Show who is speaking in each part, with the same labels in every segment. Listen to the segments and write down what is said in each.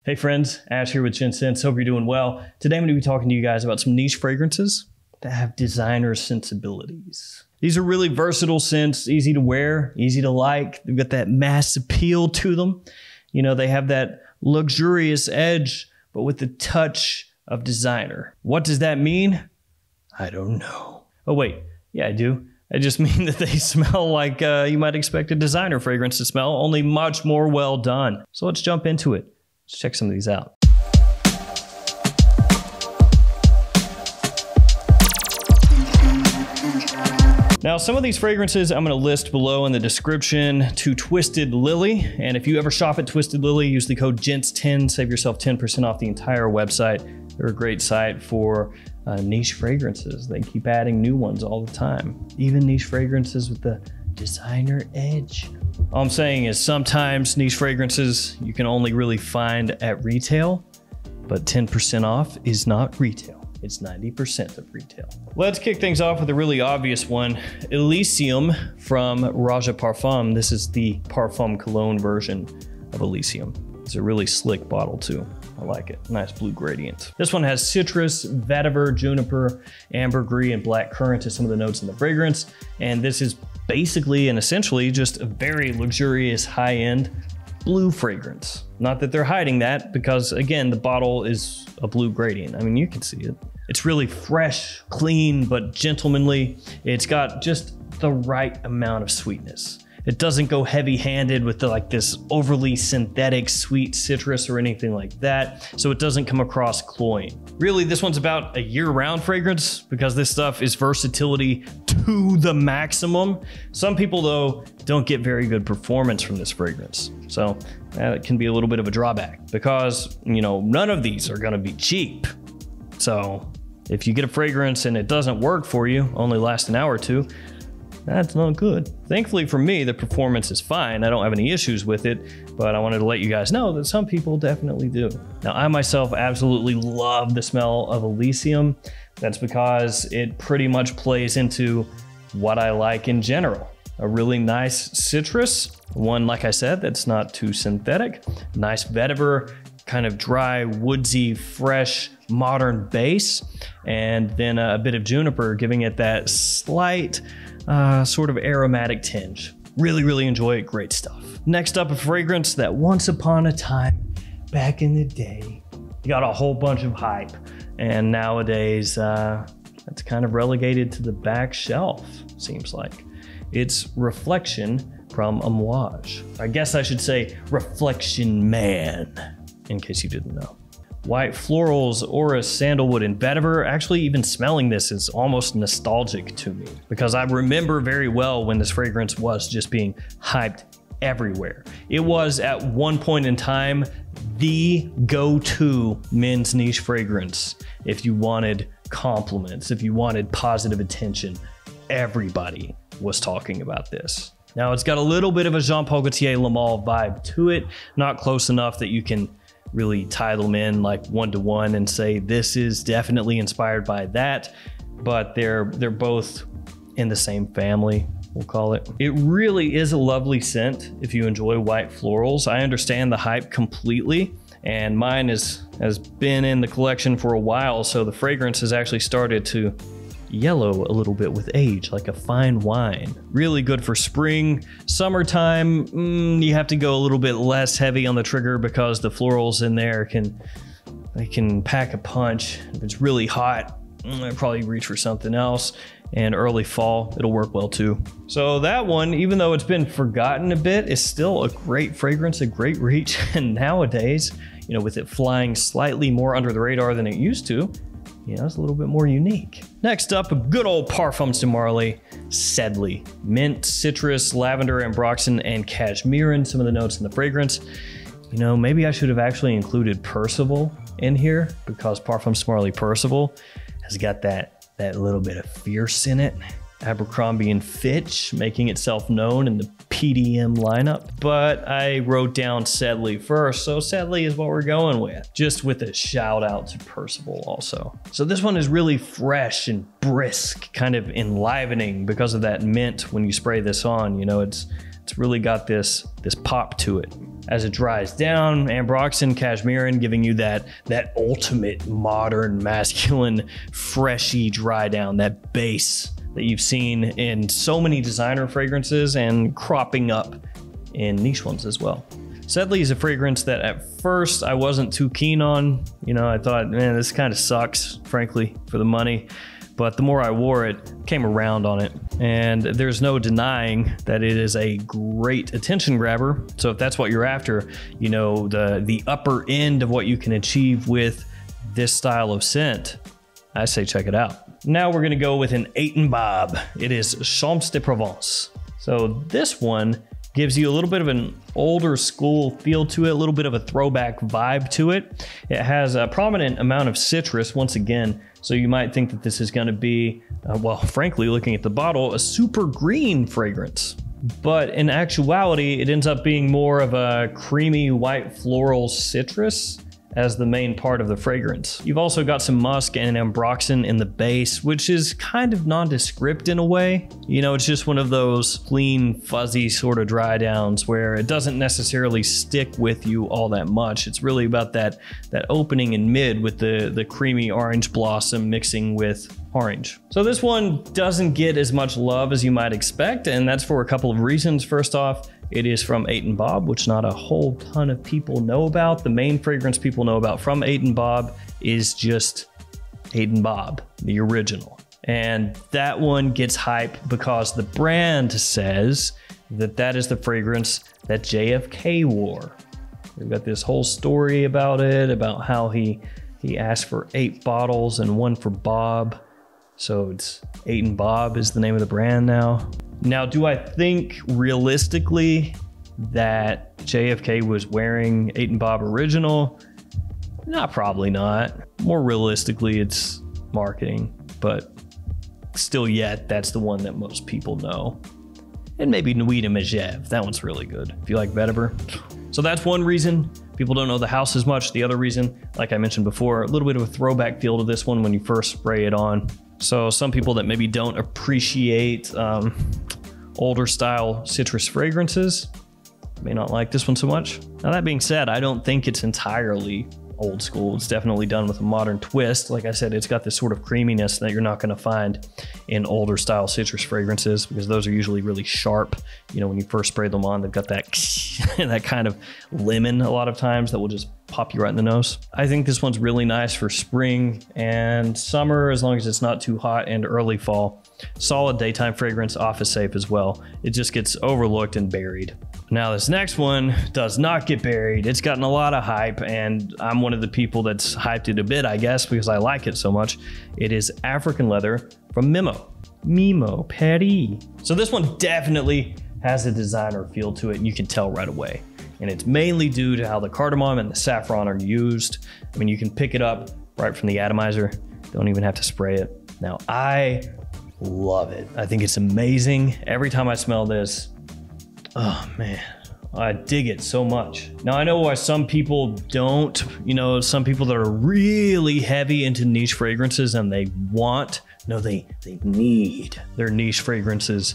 Speaker 1: Hey friends, Ash here with Gents. Hope you're doing well. Today I'm going to be talking to you guys about some niche fragrances that have designer sensibilities. These are really versatile scents, easy to wear, easy to like. They've got that mass appeal to them. You know, they have that luxurious edge, but with a touch of designer. What does that mean? I don't know. Oh wait, yeah I do. I just mean that they smell like you might expect a designer fragrance to smell, only much more well done. So let's jump into it. Let's check some of these out. Now, some of these fragrances I'm going to list below in the description to Twisted Lily. And if you ever shop at Twisted Lily, use the code GENTS10, save yourself 10% off the entire website. They're a great site for niche fragrances. They keep adding new ones all the time. Even niche fragrances with the designer edge. All I'm saying is sometimes niche fragrances you can only really find at retail, but 10% off is not retail. It's 90% of retail. Let's kick things off with a really obvious one. Elysium from Raja Parfum. This is the Parfum Cologne version of Elysium. It's a really slick bottle too. I like it. Nice blue gradient. This one has citrus, vetiver, juniper, ambergris, and black currant as some of the notes in the fragrance. And this is basically and essentially just a very luxurious high-end blue fragrance. Not that they're hiding that, because again, the bottle is a blue gradient. I mean, you can see it. It's really fresh, clean, but gentlemanly. It's got just the right amount of sweetness. It doesn't go heavy-handed with like this overly synthetic sweet citrus or anything like that, so it doesn't come across cloying. Really, this one's about a year-round fragrance because this stuff is versatility to the maximum. Some people, though, don't get very good performance from this fragrance, so that can be a little bit of a drawback because, you know, none of these are gonna be cheap. So if you get a fragrance and it doesn't work for you, only lasts an hour or two, that's not good. Thankfully for me, the performance is fine. I don't have any issues with it, but I wanted to let you guys know that some people definitely do. Now, I myself absolutely love the smell of Elysium. That's because it pretty much plays into what I like in general. A really nice citrus, one, like I said, that's not too synthetic. Nice vetiver, kind of dry, woodsy, fresh, modern base, and then a bit of juniper, giving it that slight, sort of aromatic tinge. Really enjoy it, great stuff. Next up, a fragrance that once upon a time, back in the day, got a whole bunch of hype, and nowadays, it's kind of relegated to the back shelf, seems like. It's Reflection from Amouage. I guess I should say Reflection Man, in case you didn't know. White florals, orris, sandalwood, and vetiver. Actually, even smelling this is almost nostalgic to me because I remember very well when this fragrance was just being hyped everywhere. It was at one point in time the go-to men's niche fragrance. If you wanted compliments, if you wanted positive attention, everybody was talking about this. Now, it's got a little bit of a Jean-Paul Gaultier Le Male vibe to it, not close enough that you can really tie them in like one-to-one and say this is definitely inspired by that, but they're both in the same family, we'll call it. It really is a lovely scent if you enjoy white florals. I understand the hype completely, and mine has been in the collection for a while, so the fragrance has actually started to yellow a little bit with age, like a fine wine. Really good for spring. Summertime, you have to go a little bit less heavy on the trigger because the florals in there can pack a punch. If it's really hot, I'd probably reach for something else. And early fall, it'll work well too. So that one, even though it's been forgotten a bit, is still a great fragrance, a great reach. And nowadays, you know, with it flying slightly more under the radar than it used to, you know, it's a little bit more unique. Next up, a good old Parfums de Marly, Sedley. Mint, citrus, lavender, ambroxan, and cashmere, some of the notes in the fragrance. You know, maybe I should have actually included Percival in here because Parfums de Marly Percival has got that little bit of fierce in it. Abercrombie and Fitch making itself known in the PDM lineup, but I wrote down Sedley first, so Sedley is what we're going with, just with a shout out to Percival also. So this one is really fresh and brisk, kind of enlivening because of that mint when you spray this on. You know, it's It's really got this pop to it. As it dries down, ambroxan, cashmerean, giving you that ultimate modern, masculine, freshy dry down, that base that you've seen in so many designer fragrances and cropping up in niche ones as well. Sedley is a fragrance that at first I wasn't too keen on. You know, I thought, man, this kind of sucks, frankly, for the money. But the more I wore it, came around on it. And there's no denying that it is a great attention grabber. So if that's what you're after, you know, the upper end of what you can achieve with this style of scent, I say check it out. Now we're gonna go with an 8 & Bob. It is Champs de Provence. So this one gives you a little bit of an older school feel to it, a little bit of a throwback vibe to it. It has a prominent amount of citrus once again, so you might think that this is gonna be, well, frankly, looking at the bottle, a super green fragrance. But in actuality, it ends up being more of a creamy white floral citrus as the main part of the fragrance. You've also got some musk and ambroxan in the base, which is kind of nondescript in a way. You know, it's just one of those clean, fuzzy sort of dry downs where it doesn't necessarily stick with you all that much. It's really about that opening in mid with the creamy orange blossom mixing with orange. So this one doesn't get as much love as you might expect, and that's for a couple of reasons. First off, it is from 8 & Bob, which not a whole ton of people know about. The main fragrance people know about from 8 & Bob is just 8 & Bob, the original. And that one gets hype because the brand says that that is the fragrance that JFK wore. We've got this whole story about it, about how he asked for 8 bottles and 1 for Bob. So it's 8 & Bob is the name of the brand now. Now, do I think realistically that JFK was wearing 8 & Bob original? Nah, probably not. More realistically, it's marketing, but still yet, that's the one that most people know. And maybe Nuit de Megève, that one's really good. If you like vetiver. So that's one reason people don't know the house as much. The other reason, like I mentioned before, a little bit of a throwback feel to this one when you first spray it on. So some people that maybe don't appreciate older style citrus fragrances may not like this one so much. Now that being said, I don't think it's entirely old school. It's definitely done with a modern twist. Like I said, it's got this sort of creaminess that you're not going to find in older style citrus fragrances because those are usually really sharp. You know, when you first spray them on, they've got that that kind of lemon a lot of times that will just pop you right in the nose. I think this one's really nice for spring and summer, as long as it's not too hot, and early fall. Solid daytime fragrance, office safe as well. It just gets overlooked and buried. Now this next one does not get buried. It's gotten a lot of hype, and I'm one of the people that's hyped it a bit, I guess, because I like it so much. It is African Leather from Mimo Paris. So this one definitely has a designer feel to it, and you can tell right away. And it's mainly due to how the cardamom and the saffron are used. I mean, you can pick it up right from the atomizer. Don't even have to spray it. Now, I love it. I think it's amazing. Every time I smell this, oh man, I dig it so much. Now, I know why some people don't. You know, some people that are really heavy into niche fragrances and they need their niche fragrances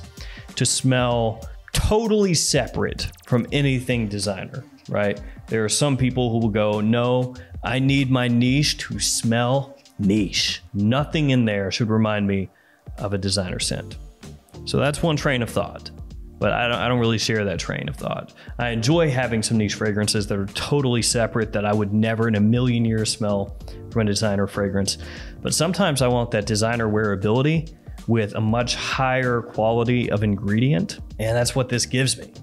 Speaker 1: to smell totally separate from anything designer, right? There are some people who will go, no, I need my niche to smell niche. Nothing in there should remind me of a designer scent. So that's one train of thought, but I don't really share that train of thought. I enjoy having some niche fragrances that are totally separate that I would never in a million years smell from a designer fragrance. But sometimes I want that designer wearability with a much higher quality of ingredient, and that's what this gives me.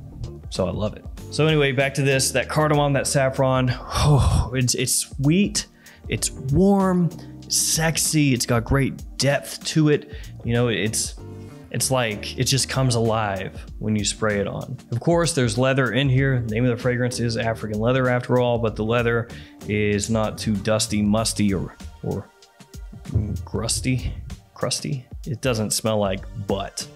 Speaker 1: So I love it. So anyway, back to this, that cardamom, that saffron, oh, it's sweet, it's warm, it's sexy, it's got great depth to it. You know, it's like, it just comes alive when you spray it on. Of course, there's leather in here. The name of the fragrance is African Leather after all, but the leather is not too dusty, musty, or crusty. It doesn't smell like butt.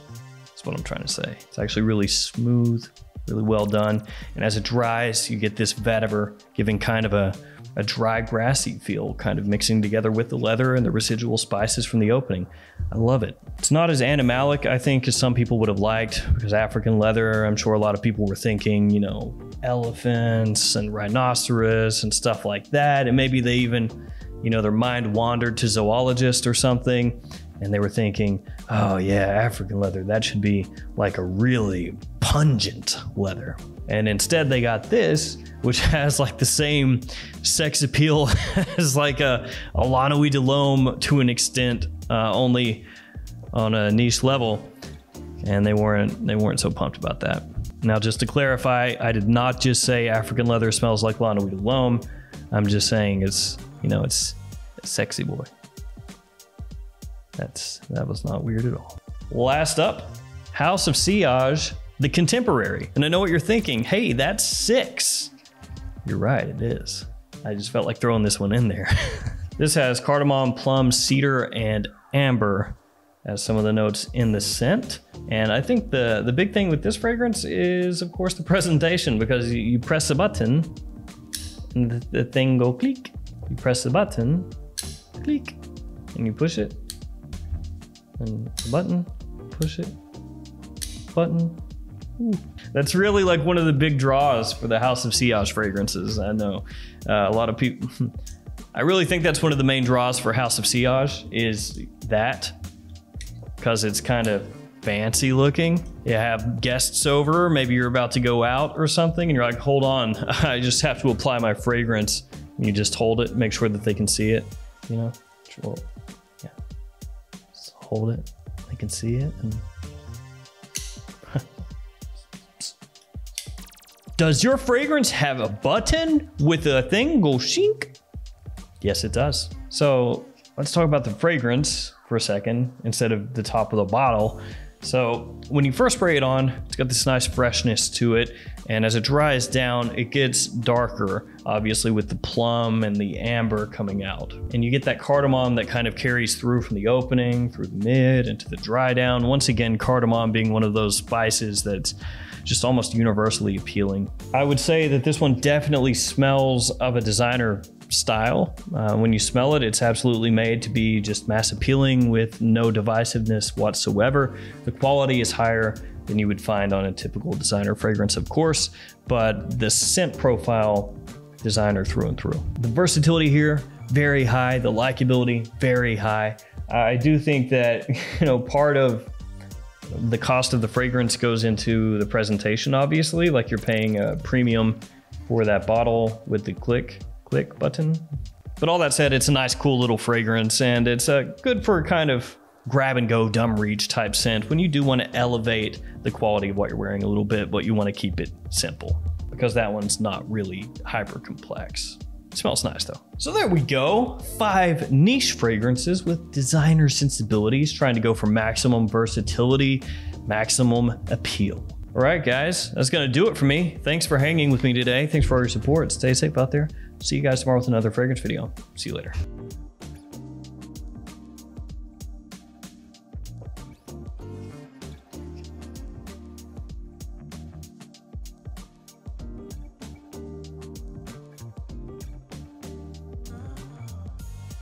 Speaker 1: That's what I'm trying to say. It's actually really smooth, really well done. And as it dries, you get this vetiver, giving kind of a a dry, grassy feel, kind of mixing together with the leather and the residual spices from the opening. I love it. It's not as animalic, I think, as some people would have liked, because African leather, I'm sure a lot of people were thinking, you know, elephants and rhinoceros and stuff like that. And maybe they even, you know, their mind wandered to zoologist or something, and they were thinking, oh yeah, African leather, that should be like a really pungent leather. And instead they got this, which has like the same sex appeal as like a Lanois de L'Homme to an extent, only on a niche level. And they weren't so pumped about that. Now, just to clarify, I did not just say African leather smells like Lanois de L'Homme. I'm just saying it's, you know, it's a sexy boy. That was not weird at all. Last up, House of Sillage, the Contemporary. And I know what you're thinking. Hey, that's 6. You're right, it is. I just felt like throwing this one in there. This has cardamom, plum, cedar, and amber as some of the notes in the scent. And I think the big thing with this fragrance is, of course, the presentation, because you press a button and the thing go click. You press the button, click, and you push it. And the button, push it, button. Ooh. That's really like one of the big draws for the House of Sillage fragrances. I know a lot of people, I really think that's one of the main draws for House of Sillage is that, because it's kind of fancy looking. You have guests over, maybe you're about to go out or something, and you're like, hold on, I just have to apply my fragrance. And you just hold it, make sure that they can see it, you know? Well, yeah. Just hold it, they can see it, and does your fragrance have a button with a thing go shink? Yes, it does. So let's talk about the fragrance for a second instead of the top of the bottle. So when you first spray it on, it's got this nice freshness to it. And as it dries down, it gets darker, obviously with the plum and the amber coming out. And you get that cardamom that kind of carries through from the opening, through the mid, into the dry down. Once again, cardamom being one of those spices that's just almost universally appealing. I would say that this one definitely smells of a designer style. When you smell it, it's absolutely made to be just mass appealing with no divisiveness whatsoever. The quality is higher than you would find on a typical designer fragrance, of course, but the scent profile, designer through and through. The versatility here, very high. The likability, very high. I do think that, you know, part of the cost of the fragrance goes into the presentation, obviously, like you're paying a premium for that bottle with the click button. But all that said, it's a nice, cool little fragrance, and it's good for kind of grab and go, dumb reach type scent when you do want to elevate the quality of what you're wearing a little bit, but you want to keep it simple, because that one's not really hyper complex. It smells nice though. So there we go. 5 niche fragrances with designer sensibilities, trying to go for maximum versatility, maximum appeal. All right, guys, that's gonna do it for me. Thanks for hanging with me today. Thanks for all your support. Stay safe out there. See you guys tomorrow with another fragrance video. See you later.